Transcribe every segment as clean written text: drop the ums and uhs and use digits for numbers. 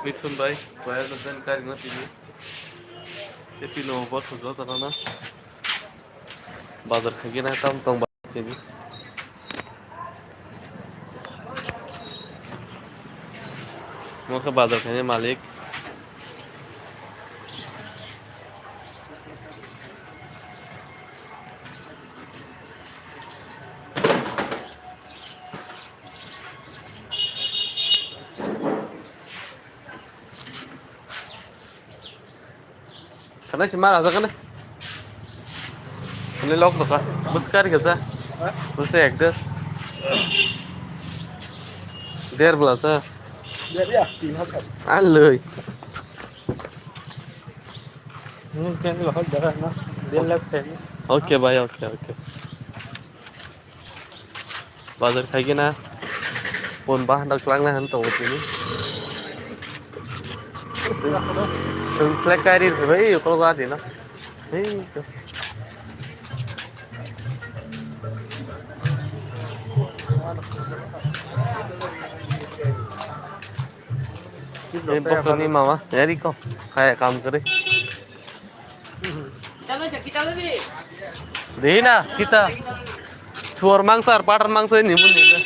मिथुन भाई भैया तो जानकारी नहीं थी ये पिनो बस हो जाता ना बाजार खागी ना काम तो बात के भी मुझे बाजार खाने मालिक karena cuma ada kan ini log tuh kan bus kar gitu bus एक दस देर belas Biar ya, 3,000. alloy Mungkin lah darah na. Dia left hand. oke भाई oke oke बाजार खागी ना pun bahan dak lang na han to ini selek kari भाई kalau gak ada na ini pokok ni mama jadi kok kayak काम करे चलो kita lebih deh na kita suar mangsa patar mangsa ini pun ini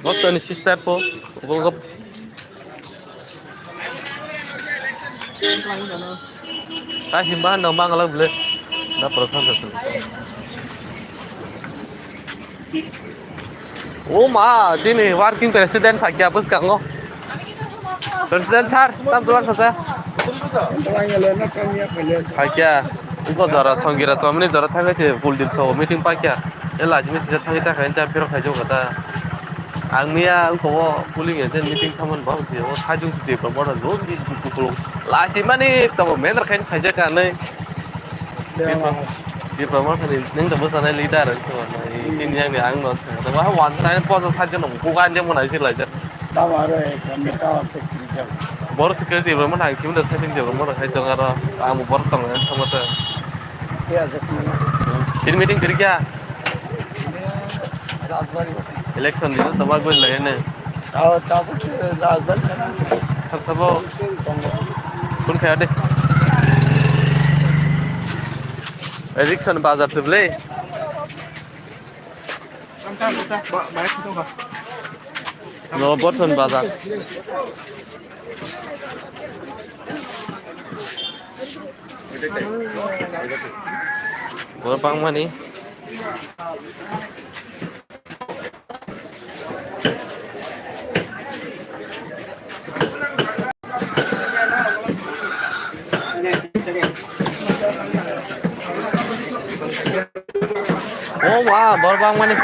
waktu ini sister po ubah kasih bahan dong bang kalau boleh dah perasaan satu oh ma sini working president fakir apa sekarang president sar tam tulang kasa fakir uko jara songira somni jara thangga che full din so meeting pakya ela jimi se thangga ta khain ta piro khaijo kata angmia uko pulling agent meeting thaman ba uti o khajung ti pro bora lo di kulo lasi mani to mendra khain khaija ka nei di promote khani ning da basa nai leader to in yang ni ang no to wa wan sai po so sa jeno ku kan je mo nai sil lai ja Ta maro kamita te kijam. bor security pro mo nang sim da setting je pro mo khai jong ara am bor tong na thamata Ya zakna. in meeting kir kya Rajbari. election din to ba gol lai ne Ta Rajbari. sab sabo kun khaya de election bazar se ble Baik itu enggak? no boton bazar bor pang mani oh wah bor pang mani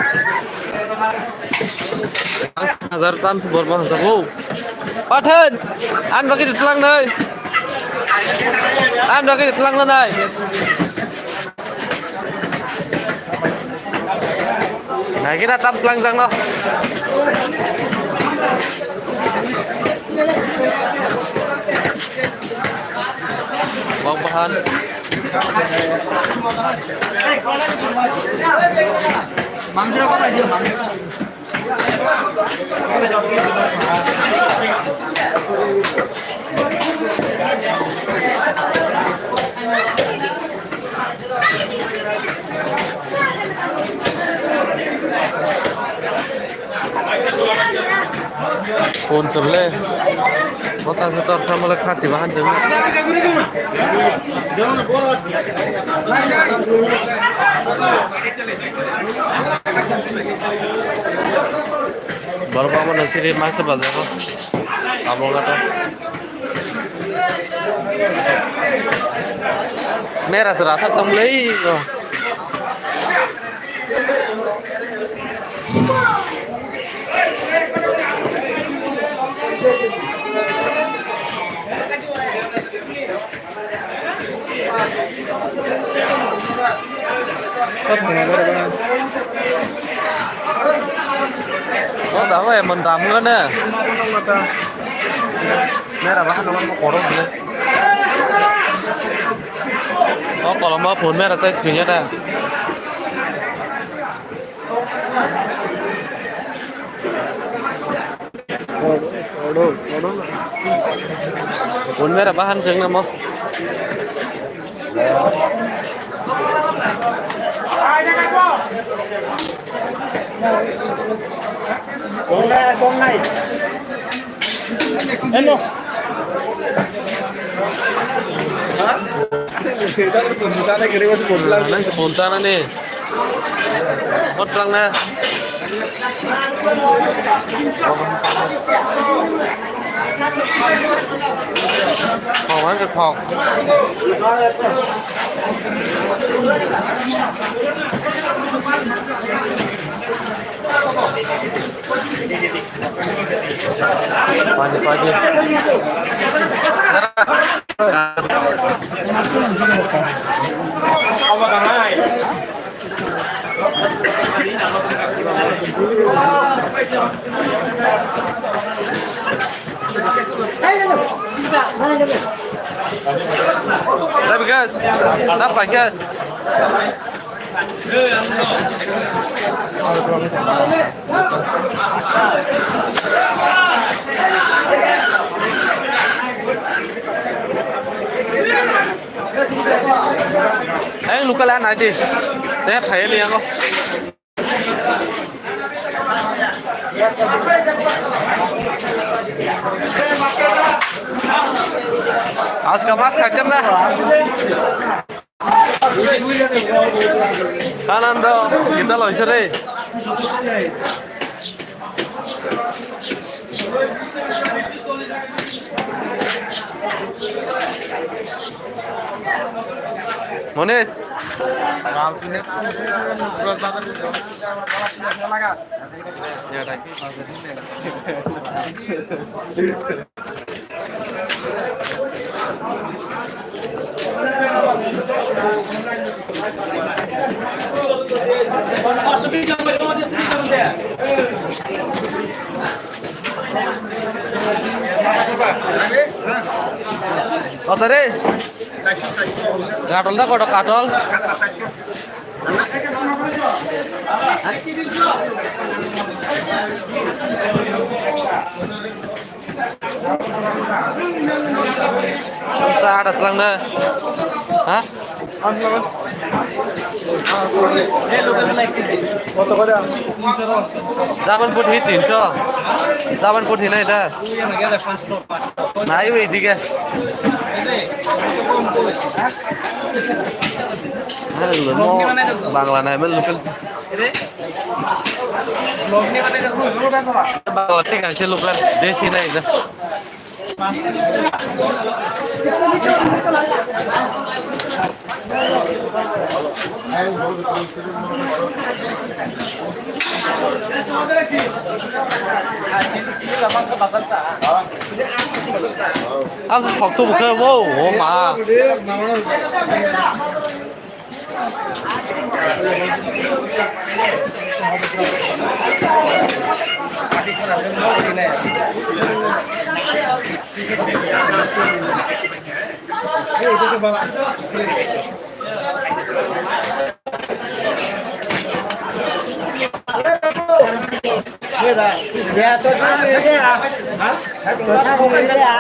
हजार पाँच सौ Burma हुन्छ हो पठन आन बाकी तेlang नै आन बाकी तेlang नै nah kita tap telang jang no bang bahan मांगरा को दे मांगरा phone sebelah kotak kotak sama lek kasih bahan jeng baru kamu nasi di masa bazar kok kamu kata merah serata temulai kok oh tahu ya menram kan ya merah bahan nomor mau korup ya oh kalau mau pun merah saya punya dah Bốn mét là bác ăn trứng nào không? Con này em đâu Nanti spontan nih. Hot lang na. Thọc ăn cái thọc. Pagi. apa kangai Tapi guys, apa guys? Anh Luca Lan này đi, để thấy đi không? आज का मास खाते ना? Kanan do, kita loh sore. Mones. Ya, lagi. Kau tadi? Katol dah, kodok katol. Ada terang dah. Hah? Zaman putih 300. Zaman putih naik dah. Naik weh tiga. Bangla naik mel local. Bangla tik aja local. Desi naik dah. Anh học tu một cái vô, ủa mà. Dia tu sendiri dia. Hah? Dia tu sendiri dia.